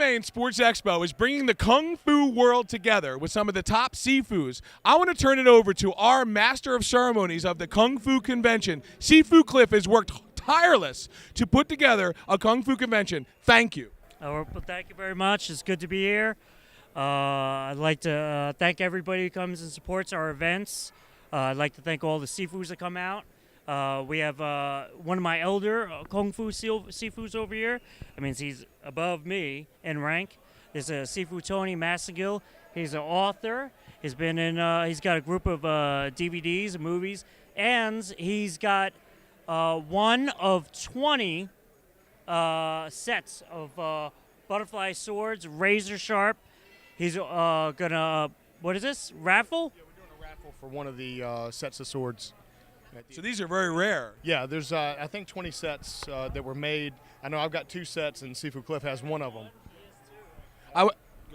MMA and Sports Expo is bringing the Kung Fu world together with some of the top Sifus. I want to turn it over to our Master of Ceremonies of the Kung Fu Convention. Sifu Cliff has worked tireless to put together a Kung Fu convention. Thank you. Well, thank you very much. It's good to be here. I'd like to thank everybody who comes and supports our events. I'd like to thank all the Sifus that come out. We have one of my elder Kung Fu Sifus over here. I mean, he's above me in rank. There's a Sifu Tony Massengill. He's an author. He's been in. He's got a group of DVDs and movies, and he's got one of 20 sets of butterfly swords, razor sharp. He's gonna. What is this? Raffle? Yeah, we're doing a raffle for one of the sets of swords. So these are very rare. Yeah, there's I think 20 sets that were made. I know I've got 2 sets, and Sifu Cliff has one of them.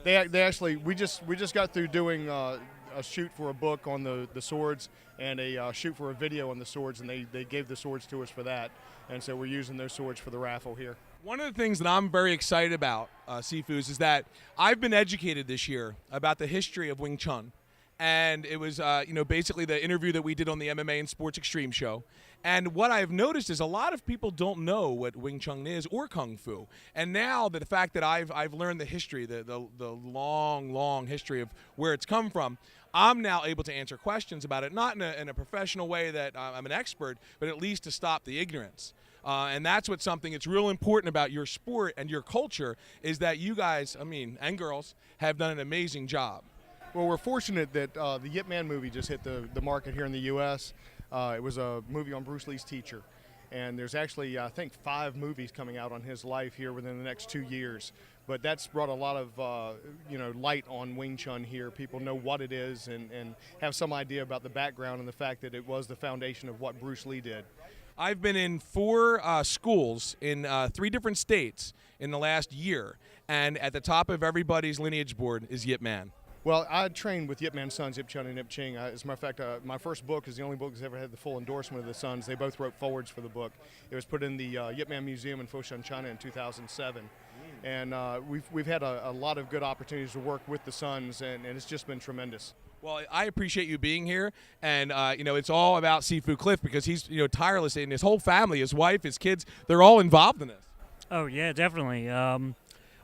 They actually we just got through doing a shoot for a book on the swords and a shoot for a video on the swords, and they gave the swords to us for that, and so we're using those swords for the raffle here. One of the things that I'm very excited about, Sifus, is that I've been educated this year about the history of Wing Chun. And it was, basically the interview that we did on the MMA and Sports Extreme show. And what I've noticed is a lot of people don't know what Wing Chun is or Kung Fu. And now the fact that I've learned the history, the long history of where it's come from, I'm now able to answer questions about it, not in a professional way that I'm an expert, but at least to stop the ignorance. And that's what's something that's real important about your sport and your culture is that you guys, and girls, have done an amazing job. Well, we're fortunate that the Yip Man movie just hit the market here in the U.S. It was a movie on Bruce Lee's teacher. And there's actually, I think, 5 movies coming out on his life here within the next 2 years. But that's brought a lot of, light on Wing Chun here. People know what it is and have some idea about the background and the fact that it was the foundation of what Bruce Lee did. I've been in 4 schools in 3 different states in the last year. And at the top of everybody's lineage board is Yip Man. Well, I trained with Yip Man's sons, Yip Chun and Yip Ching. As a matter of fact, my first book is the only book that's ever had the full endorsement of the sons. They both wrote forwards for the book. It was put in the Yip Man Museum in Foshan, China in 2007. And we've had a lot of good opportunities to work with the sons, and it's just been tremendous. Well, I appreciate you being here, and it's all about Sifu Cliff because he's tireless, and his whole family, his wife, his kids, they're all involved in this. Oh yeah, definitely.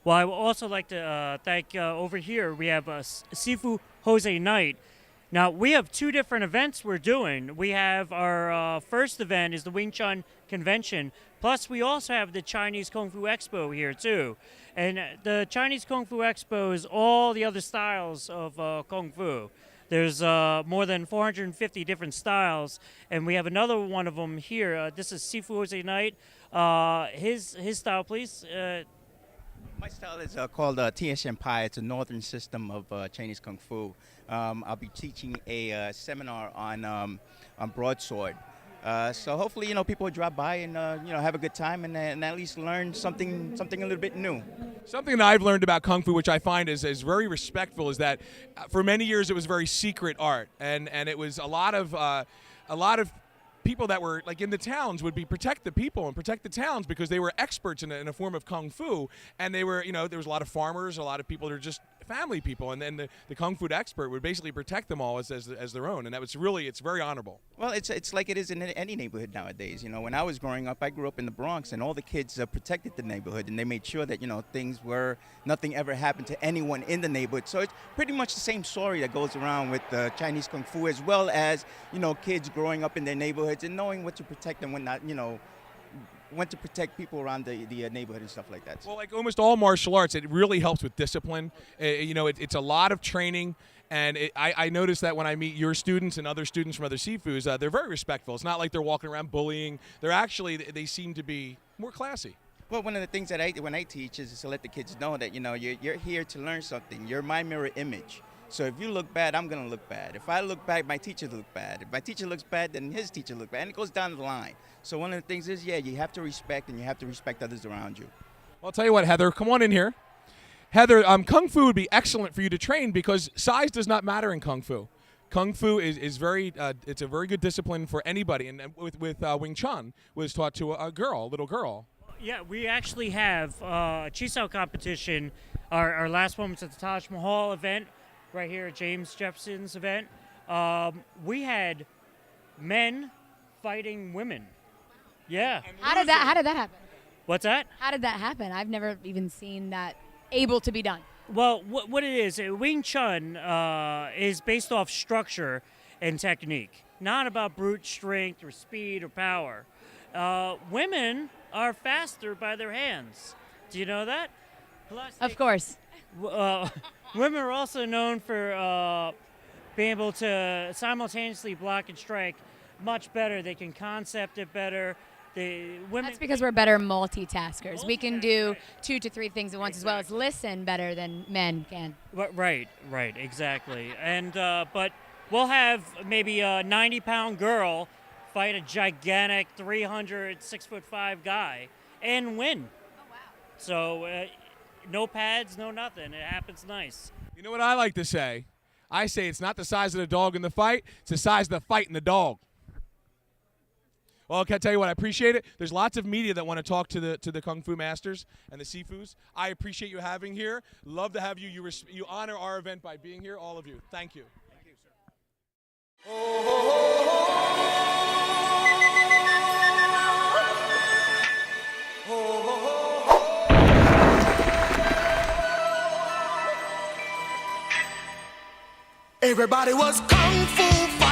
Well, I would also like to thank over here we have Sifu Jose Night. Now, we have 2 different events we're doing. We have our first event is the Wing Chun Convention, plus we also have the Chinese Kung Fu Expo here, too. And the Chinese Kung Fu Expo is all the other styles of Kung Fu. There's more than 450 different styles, and we have another one of them here. This is Sifu Jose Night. His style, please. My style is called Tian Pai. It's a northern system of Chinese Kung Fu. I'll be teaching a seminar on broadsword. So hopefully, people will drop by and have a good time and at least learn something a little bit new. Something that I've learned about Kung Fu, which I find is very respectful, is that for many years it was very secret art, and it was a lot of people that were like in the towns would protect the people and protect the towns because they were experts in a form of Kung Fu, and they were there was a lot of farmers, a lot of people that are just family people, and then the Kung Fu expert would basically protect them all as their own, and it's very honorable. Well, it's like it is in any neighborhood nowadays. When I was growing up, I grew up in the Bronx, and all the kids protected the neighborhood, and they made sure that nothing ever happened to anyone in the neighborhood. So it's pretty much the same story that goes around with Chinese Kung Fu, as well as kids growing up in their neighborhoods and knowing what to protect and when not. When to protect people around the neighborhood and stuff like that. Well, like almost all martial arts, it really helps with discipline. It's a lot of training, and I notice that when I meet your students and other students from other Sifus, they're very respectful. It's not like they're walking around bullying. They seem to be more classy. Well, one of the things that when I teach is to let the kids know that you're here to learn something. You're my mirror image. So if you look bad, I'm going to look bad. If I look bad, my teacher look bad. If my teacher looks bad, then his teacher look bad. And it goes down the line. So one of the things is, you have to respect, and you have to respect others around you. Well, I'll tell you what, Heather, come on in here. Heather, Kung Fu would be excellent for you to train because size does not matter in Kung Fu. Kung Fu is very, it's a very good discipline for anybody. And with Wing Chun was taught to a little girl. Yeah, we actually have a Chisao competition. Our last one was at the Taj Mahal event, right here at James Jefferson's event. We had men fighting women. Yeah. How did that happen? What's that? How did that happen? I've never even seen that able to be done. Well, what it is, Wing Chun is based off structure and technique, not about brute strength or speed or power. Women are faster by their hands. Do you know that? Plus, Of course. women are also known for being able to simultaneously block and strike much better. They can concept it better. Women. That's because we're better multitaskers. We can do 2 to 3 things at once, as well as listen better than men can. Right, exactly. And but we'll have maybe a 90-pound girl fight a gigantic 6'5" guy and win. Oh, wow. So no pads, no nothing. It happens nice. You know what I like to say? I say it's not the size of the dog in the fight, it's the size of the fight in the dog. Well, can I tell you what? I appreciate it. There's lots of media that want to talk to the Kung Fu masters and the Sifus. I appreciate you having here. Love to have you. You honor our event by being here, all of you. Thank you. Thank you, sir. Everybody was kung fu fighting.